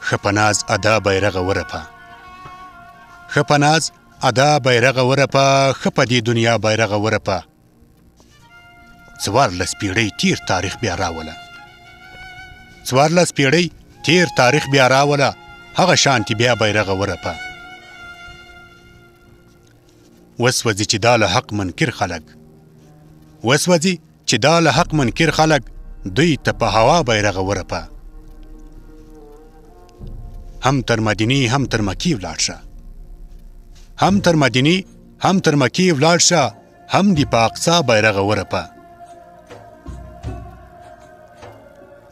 ښه په ناز ادا بیرغه ورپه ښه په ناز ادا بیرغه ورپه ښه په دې دنیا بیرغه ورپه 14 پیړۍ تیر تاریخ بیا راوله 14 پیړۍ تیر تاریخ بیا راوله هغه شانتي بیا بیرغه ورپه وسوځي چې دا له حق منکر خلک وسوځي چې دا له حق منکر خلک دوی ته په هوا بیرغه ورپه هم تر مدینې هم تر مکې ولاړ شه هم تر مدینې هم تر مکې ولاړ شه هم دې په اقصا بیرغه ورپه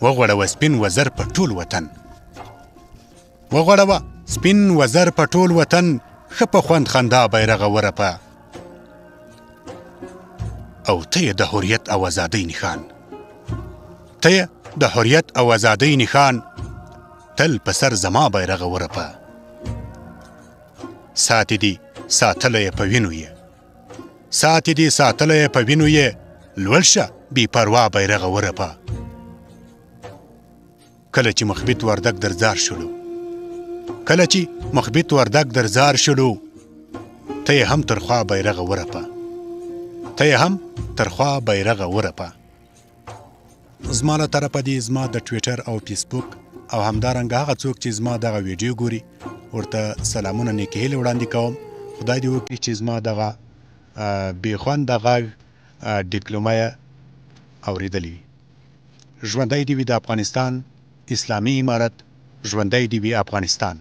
وغوړوه سپین وزر په ټول وطن وغوړوه سپین وزر په ټول وطن ښه په خوند خندا بیرغه ورپه او ته یې د حریت او ازادۍ نښان ته یې د حریت او ازادۍ نښان تل په سر زما بیرغه ورپه ساتې دې ساتلی یې په وینو یې ساتې دې ساتلی یې په وینو یې لوړ شه بې پروا بیرغه ورپه کله چې مخبت وردک در زار شلو کله چې مخبت وردک در زار شلو ته یې هم ترخوا بیرغه ورپه ته یې هم ترخوا بیرغه ورپه زما له طرفه دې زما د ټویټر او فیسبوک او همدارنګه هغه څوک چې زما دغه ویډیو ګوري ورته سلامونه نیکې هیلې وړاندې کوم خدای دې وکړي چې زما دغه بې خونده غږ ډیپلومه یې اورېدلې وي ژوندی دې وي د افغانستان اسلامي امارت ژوندی دې وي افغانستان